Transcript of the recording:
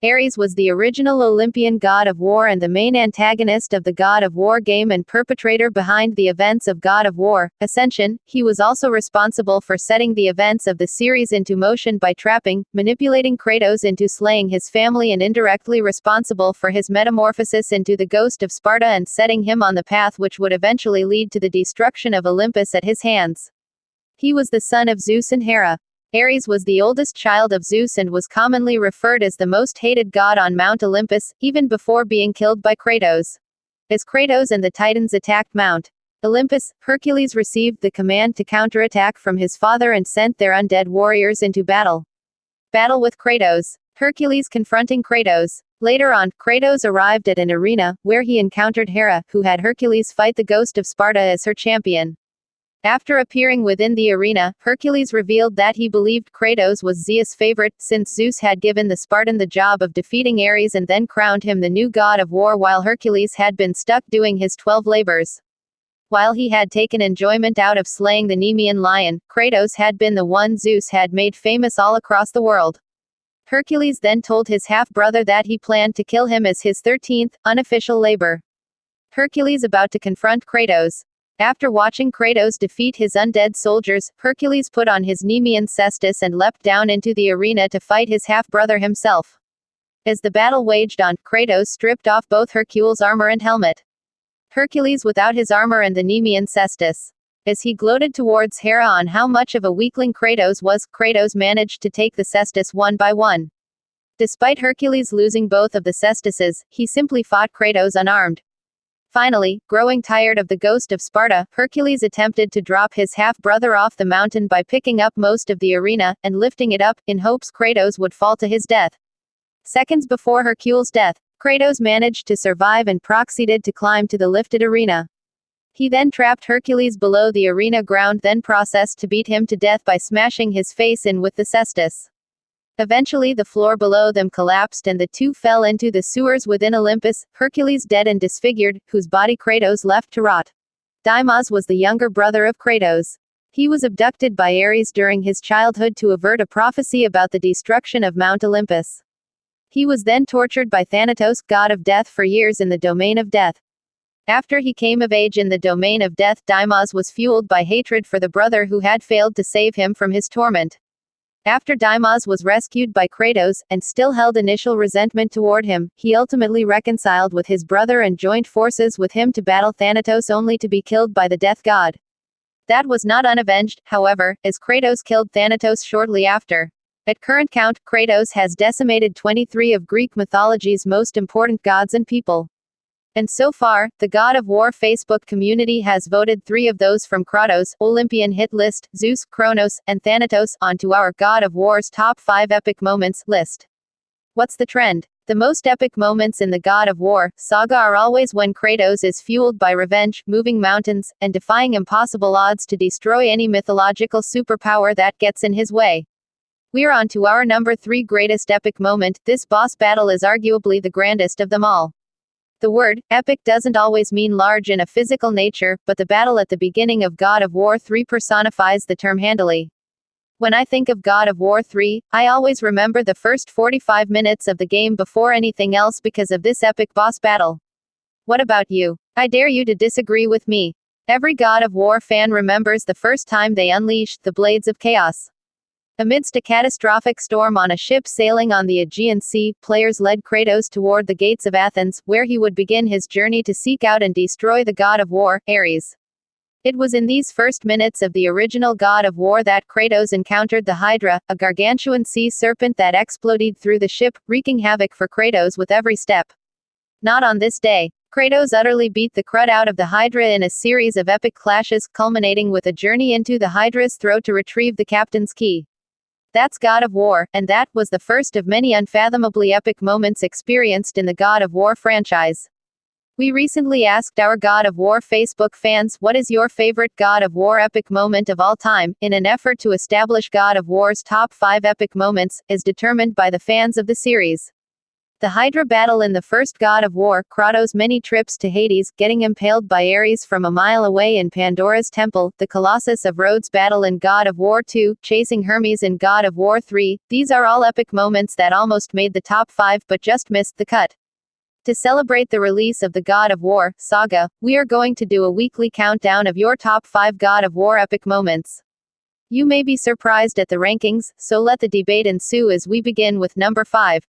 Ares was the original Olympian god of war and the main antagonist of the God of War game and perpetrator behind the events of God of War, Ascension. He was also responsible for setting the events of the series into motion by trapping, manipulating Kratos into slaying his family and indirectly responsible for his metamorphosis into the ghost of Sparta and setting him on the path which would eventually lead to the destruction of Olympus at his hands. He was the son of Zeus and Hera. Ares was the oldest child of Zeus and was commonly referred as the most hated god on Mount Olympus, even before being killed by Kratos. As Kratos and the Titans attacked Mount Olympus, Hercules received the command to counterattack from his father and sent their undead warriors into battle. Battle with Kratos. Hercules confronting Kratos. Later on, Kratos arrived at an arena, where he encountered Hera, who had Hercules fight the ghost of Sparta as her champion. After appearing within the arena, Hercules revealed that he believed Kratos was Zeus' favorite, since Zeus had given the Spartan the job of defeating Ares and then crowned him the new god of war while Hercules had been stuck doing his 12 labors. While he had taken enjoyment out of slaying the Nemean lion, Kratos had been the one Zeus had made famous all across the world. Hercules then told his half-brother that he planned to kill him as his 13th, unofficial labor. Hercules about to confront Kratos. After watching Kratos defeat his undead soldiers, Hercules put on his Nemean cestus and leapt down into the arena to fight his half-brother himself. As the battle waged on, Kratos stripped off both Hercules' armor and helmet. Hercules without his armor and the Nemean cestus. As he gloated towards Hera on how much of a weakling Kratos was, Kratos managed to take the cestus one by one. Despite Hercules losing both of the cestuses, he simply fought Kratos unarmed. Finally, growing tired of the ghost of Sparta, Hercules attempted to drop his half-brother off the mountain by picking up most of the arena, and lifting it up, in hopes Kratos would fall to his death. Seconds before Hercules' death, Kratos managed to survive and proceeded to climb to the lifted arena. He then trapped Hercules below the arena ground, then processed to beat him to death by smashing his face in with the cestus. Eventually the floor below them collapsed and the two fell into the sewers within Olympus, Hercules dead and disfigured, whose body Kratos left to rot. Deimos was the younger brother of Kratos. He was abducted by Ares during his childhood to avert a prophecy about the destruction of Mount Olympus. He was then tortured by Thanatos, god of death, for years in the domain of death. After he came of age in the domain of death, Deimos was fueled by hatred for the brother who had failed to save him from his torment. After Deimos was rescued by Kratos, and still held initial resentment toward him, he ultimately reconciled with his brother and joined forces with him to battle Thanatos, only to be killed by the death god. That was not unavenged, however, as Kratos killed Thanatos shortly after. At current count, Kratos has decimated 23 of Greek mythology's most important gods and people. And so far, the God of War Facebook community has voted 3 of those from Kratos' Olympian hit list, Zeus, Cronos, and Thanatos, onto our God of War's top 5 epic moments list. What's the trend? The most epic moments in the God of War saga are always when Kratos is fueled by revenge, moving mountains, and defying impossible odds to destroy any mythological superpower that gets in his way. We're on to our number 3 greatest epic moment. This boss battle is arguably the grandest of them all. The word epic doesn't always mean large in a physical nature, but the battle at the beginning of God of War 3 personifies the term handily. When I think of God of War 3, I always remember the first 45 minutes of the game before anything else because of this epic boss battle. What about you? I dare you to disagree with me. Every God of War fan remembers the first time they unleashed the Blades of Chaos. Amidst a catastrophic storm on a ship sailing on the Aegean Sea, players led Kratos toward the gates of Athens, where he would begin his journey to seek out and destroy the God of War, Ares. It was in these first minutes of the original God of War that Kratos encountered the Hydra, a gargantuan sea serpent that exploded through the ship, wreaking havoc for Kratos with every step. Not on this day. Kratos utterly beat the crud out of the Hydra in a series of epic clashes, culminating with a journey into the Hydra's throat to retrieve the captain's key. That's God of War, and that was the first of many unfathomably epic moments experienced in the God of War franchise. We recently asked our God of War Facebook fans, what is your favorite God of War epic moment of all time, in an effort to establish God of War's top 5 epic moments, as determined by the fans of the series. The Hydra battle in the first God of War, Kratos' many trips to Hades, getting impaled by Ares from a mile away in Pandora's temple, the Colossus of Rhodes battle in God of War 2, chasing Hermes in God of War 3, these are all epic moments that almost made the top 5 but just missed the cut. To celebrate the release of the God of War saga, we are going to do a weekly countdown of your top 5 God of War epic moments. You may be surprised at the rankings, so let the debate ensue as we begin with number 5,